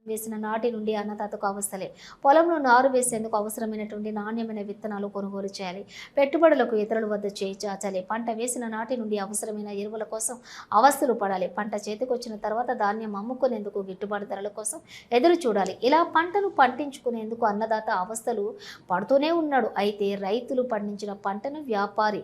వేసిన నాటి నుండి అన్నదాతకు అవస్థలే. పొలంలో నారు వేసేందుకు అవసరమైనటువంటి నాణ్యమైన విత్తనాలు కొనుగోలు చేయాలి. పెట్టుబడులకు ఇతరుల వద్ద చేయి చాచాలి. పంట వేసిన నాటి నుండి అవసరమైన ఎరువుల కోసం అవస్థలు పడాలి. పంట చేతికొచ్చిన తర్వాత ధాన్యం అమ్ముకునేందుకు గిట్టుబాటు ధరల కోసం ఎదురు చూడాలి. ఇలా పంటను పండించుకునేందుకు అన్నదాత అవస్థలు పడుతూనే ఉన్నాడు. అయితే రైతులు పండించిన పంటను వ్యాపారి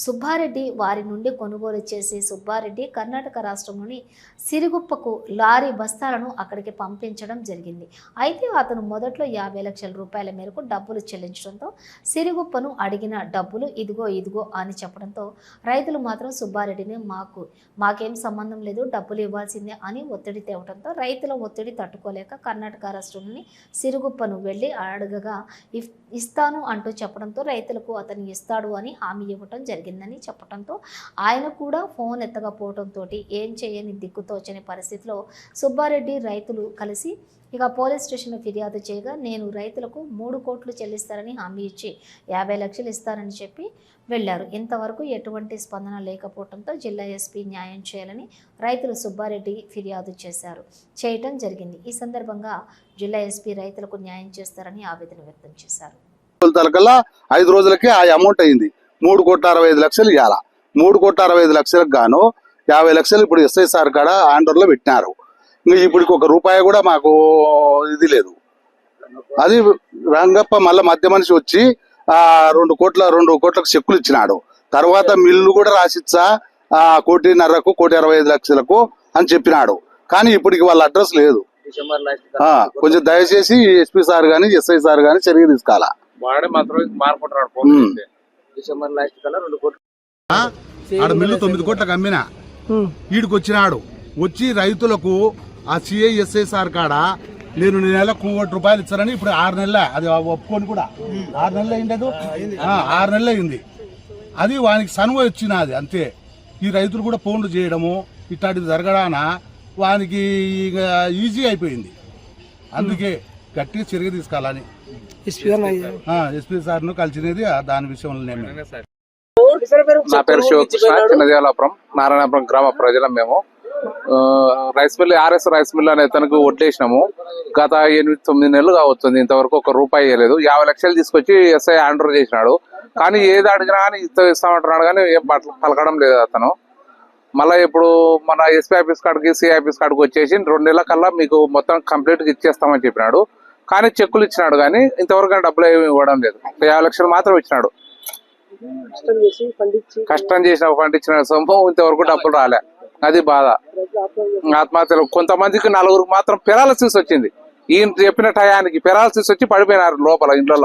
సుబ్బారెడ్డి వారి నుండి కొనుగోలు చేసి సుబ్బారెడ్డి కర్ణాటక రాష్ట్రంలోని సిరుగుప్పకు లారీ బస్తాలను అక్కడికి పంపించడం జరిగింది. అయితే అతను మొదట్లో 50 లక్షల రూపాయల మేరకు డబ్బులు చెల్లించడంతో సిరుగుప్పను అడిగిన డబ్బులు ఇదిగో అని చెప్పడంతో రైతులు మాత్రం సుబ్బారెడ్డిని మాకేం సంబంధం లేదు, డబ్బులు ఇవ్వాల్సిందే అని ఒత్తిడి తేవడంతో రైతుల ఒత్తిడి తట్టుకోలేక కర్ణాటక రాష్ట్రంలోని సిరుగుప్పను వెళ్ళి అడగగా ఇస్తాను అంటూ చెప్పడంతో రైతులకు అతను ఇస్తాడు అని హామీ ఇవ్వటం జరిగిందని చెప్పడంతో ఆయన కూడా ఫోన్ ఎత్తకపోవడంతో ఏం చేయని దిక్కుతోచని పరిస్థితిలో సుబ్బారెడ్డి రైతులు కలిసి ఇక పోలీస్ స్టేషన్లో ఫిర్యాదు చేయగా నేను రైతులకు 3 కోట్లు చెల్లిస్తారని హామీ ఇచ్చి 50 లక్షలు ఇస్తారని చెప్పి వెళ్లారు. ఇంతవరకు ఎటువంటి స్పందన లేకపోవడంతో జిల్లా ఎస్పీ న్యాయం చేయాలని రైతులు సుబ్బారెడ్డి ఫిర్యాదు చేయటం జరిగింది. ఈ సందర్భంగా జిల్లా ఎస్పీ రైతులకు న్యాయం చేస్తారని ఆవేదన వ్యక్తం చేశారు. 5 రోజులకే ఆ అమౌంట్ అయింది. 3,65,00,000 ఇవ్వాల. 3,65,00,000 గాను 50 లక్షలు ఇప్పుడు ఎస్ఐ సార్ కాడ ఆండర్లో పెట్టినారు. ఇప్పటికి ₹1 కూడా మాకు ఇది లేదు. అది రంగప్ప మళ్ళీ మధ్య మనిషి వచ్చి 2 కోట్లకు చెక్కులు ఇచ్చినాడు. తర్వాత మిల్లు కూడా రాసిచ్చా 1,50,00,000 1,65,00,000 అని చెప్పినాడు. కానీ ఇప్పటికి వాళ్ళ అడ్రస్ లేదు. కొంచెం దయచేసి ఎస్పీ సార్ గాని ఎస్ఐ సార్ గాని చర్య తీసుకోవాలా. మిల్లు 9 కోట్లకు అమ్మినా ఈడికి వచ్చినాడు. వచ్చి రైతులకు ఆ సిఐ ఎస్ఐ సార్ కాడ నేను నెలకు ₹1 ఇచ్చారని ఇప్పుడు 6 నెలల అది ఒప్పుకొని కూడా 6 నెలలు అయిండదు. 6 నెలలు అయింది. అది వానికి సనువ వచ్చినది అంతే. ఈ రైతులు కూడా ఫోన్లు చేయడము ఇట్లాంటిది జరగడాన వానికి ఈజీ అయిపోయింది. అందుకే గట్టిగా చర్య తీసుకోవాలని ఎస్పీ సార్ను కలిసినది దాని విషయంలో నేను. నా పేరు శివకృష్ణ, చిన్నదేవలాపురం నారాయణపురం గ్రామ ప్రజలం. మేము rice mill RS rice mill అనే తనకు వడ్లేసినాము. గత 8-9 నెలలు కావస్తుంది. ఇంతవరకు ₹1 ఇవ్వలేదు. 50 లక్షలు తీసుకొచ్చి ఎస్ఐ హ్యాండ్ ఓవర్ చేసినాడు. కానీ ఏది అడిగినా కానీ ఇస్తామంటున్నాడు కానీ ఏం పలకడం లేదు అతను. మళ్ళీ ఇప్పుడు మన ఎస్పీ ఆఫీస్ కాడికి సిఐ ఆఫీస్ కాడికి వచ్చేసి 2 నెలల కల్లా మీకు మొత్తం కంప్లీట్ గా ఇచ్చేస్తామని చెప్పినాడు. కానీ చెక్కులు ఇచ్చినాడు కానీ ఇంతవరకు డబ్బులు ఏమి ఇవ్వడం లేదు. 50 లక్షలు మాత్రం ఇచ్చినాడు. కష్టం చేసిన పండించిన సొమ్ము ఇంతవరకు డబ్బులు రాలే. అది బాధ. ఆత్మహత్యలు కొంతమందికి 4 మాత్రం పెరాలసిస్ వచ్చింది. ఈయన చెప్పిన టయానికి పెరాలసిస్ వచ్చి పడిపోయినారు లోపల ఇంట్లో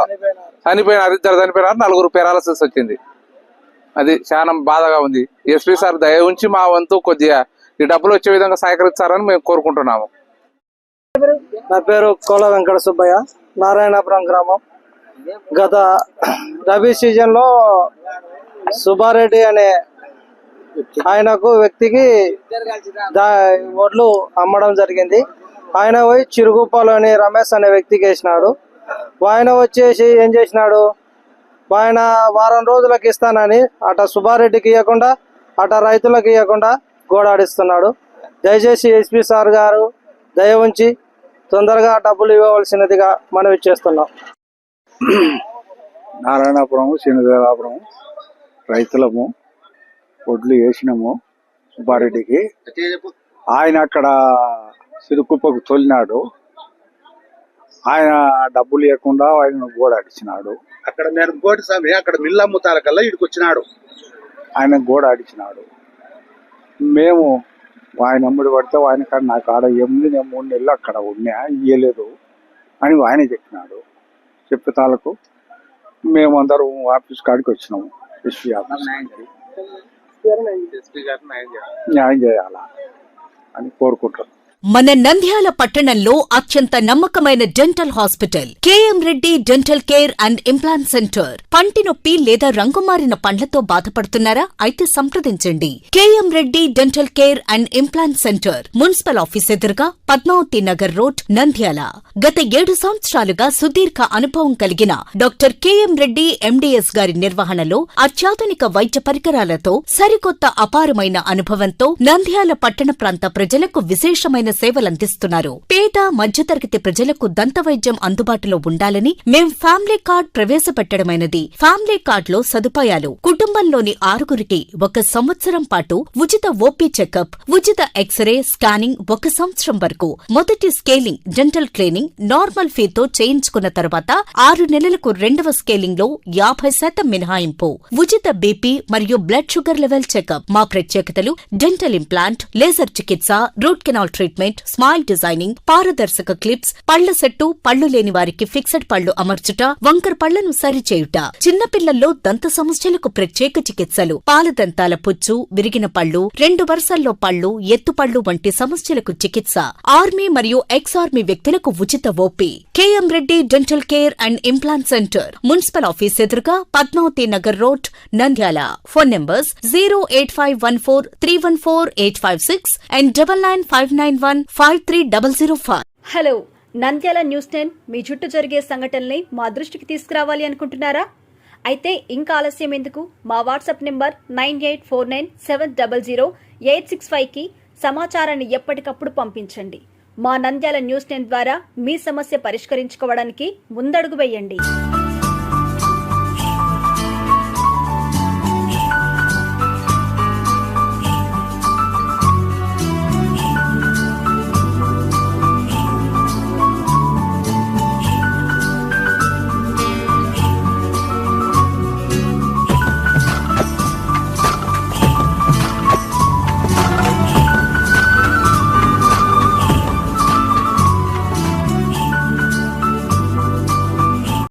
చనిపోయినారు. 2 చనిపోయినారు, 4 పెరాలసిస్ వచ్చింది. అది చాలా బాధగా ఉంది. ఎస్పీ సార్ దయ ఉంచి మా వంతు కొద్దిగా ఈ డబ్బులు వచ్చే విధంగా సహకరిస్తారని మేము కోరుకుంటున్నాము. నా పేరు కోల వెంకట సుబ్బయ్య, నారాయణపురం గ్రామం. గత రబీ సీజన్ లో సుబ్బారెడ్డి అనే వ్యక్తికి వడ్లు అమ్మడం జరిగింది. ఆయన పోయి చిరుగుప్పలోని రమేష్ అనే వ్యక్తికి వేసినాడు. ఆయన వచ్చేసి ఏం చేసినాడు, ఆయన వారం రోజులకు ఇస్తానని అట సుబ్బారెడ్డికి ఇవ్వకుండా అట రైతులకు ఇవ్వకుండా గోడాడిస్తున్నాడు. దయచేసి ఎస్పీ సార్ గారు దయ ఉంచి తొందరగా డబ్బులు ఇవ్వవలసినదిగా మనవి చేస్తున్నాం. నారాయణపురం శనిదేవాపురం రైతులము వడ్లు వేసినాము సుబ్బారెడ్డికి. ఆయన అక్కడ సిరుకుప్పకు తోలినాడు. ఆయన డబ్బులు ఇవ్వకుండా ఆయన గోడాడిచ్చినాడు. అక్కడ నేను ఇంకోటి స్వామి అక్కడ మిల్లు అమ్ముతాల కల్లా ఇడికి వచ్చినాడు. ఆయన గోడాడిచ్చినాడు. మేము ఆయన అమ్ముడు పడితే ఆయన కాడ నాకు ఆడ ఏముంది, నేను 3 నెలలు అక్కడ ఉన్నా ఇయ్యలేదు అని ఆయన చెప్పినాడు. చెప్పుతాలకు మేమందరం ఆఫీస్ కాడికి వచ్చినాము. ఎస్పీ ఆఫీస్ న్యాయం చేయాలా అని కోరుకుంటున్నాం. మన నంద్యాల పట్టణంలో అత్యంత నమ్మకమైన dental hospital KM Reddy dental care and implant centre. పంటి నొప్పి లేదా రంగుమారిన పండ్లతో బాధపడుతున్నారా? అయితే సంప్రదించండి. KM Reddy dental care and implant centre, municipal office ఎదురుగా, పద్మావతి నగర్ రోడ్, నంద్యాల. గత 7 సంవత్సరాలుగా సుదీర్ఘ అనుభవం కలిగిన డాక్టర్ కేఎం రెడ్డి ఎండిఎస్ గారి నిర్వహణలో అత్యాధునిక వైద్య పరికరాలతో సరికొత్త అపారమైన అనుభవంతో నంద్యాల పట్టణ ప్రాంత ప్రజలకు విశేషమైన నాణ్యమైన సేవలందిస్తున్నారు. పేద మధ్యతరగతి ప్రజలకు దంతవైద్యం అందుబాటులో ఉండాలని మేం ఫ్యామిలీ కార్డ్ ప్రవేశపెట్టడమైనది. ఫ్యామిలీ కార్డ్ లో సదుపాయాలు: కుటుంబంలోని 6గురికి 1 సంవత్సరం పాటు ఉచిత ఓపీ చెకప్, ఉచిత ఎక్స్రే స్కానింగ్ 1 సంవత్సరం వరకు, మొదటి స్కేలింగ్ డెంటల్ క్లీనింగ్ నార్మల్ ఫీతో చేయించుకున్న తర్వాత 6 నెలలకు 2వ స్కేలింగ్ లో 50% మినహాయింపు, ఉచిత బీపీ మరియు బ్లడ్ షుగర్ లెవెల్ చెకప్. మా ప్రత్యేకతలు: డెంటల్ ఇంప్లాంట్, లేజర్ చికిత్స, root canal treatment, smile designing, పారదర్శక క్లిప్స్, పళ్ల సెట్టు, పళ్లు లేని వారికి ఫిక్సెడ్ పళ్లు అమర్చుట, వంకర పళ్లను సరిచేయుట, చిన్నపిల్లల్లో దంత సమస్యలకు ప్రత్యేక చికిత్సలు, పాలదంతాల పుచ్చు, విరిగిన పళ్లు, 2 వరుసల్లో పళ్లు, ఎత్తుపళ్లు వంటి సమస్యలకు చికిత్స, ఆర్మీ మరియు ఎక్స్ ఆర్మీ వ్యక్తులకు ఉచిత OP. KM Reddy dental care and implant centre, municipal office ఎదురుగా, Padmavati Nagar road, Nandyal. Phone numbers 08514314856 and 9959153005. Hello, Nandyal news 10 మీ చుట్టూ జరిగే సంఘటనల్ని మా దృష్టికి తీసుకురావాలి అనుకుంటున్నారా? అయితే ఇంకా ఆలస్యం ఎందుకు? మా వాట్సాప్ నెంబర్ 9849700865కి సమాచారాన్ని ఎప్పటికప్పుడు పంపించండి. మా నంద్యాల న్యూస్ 10 ద్వారా మీ సమస్య పరిష్కరించుకోవడానికి ముందడుగు వేయండి.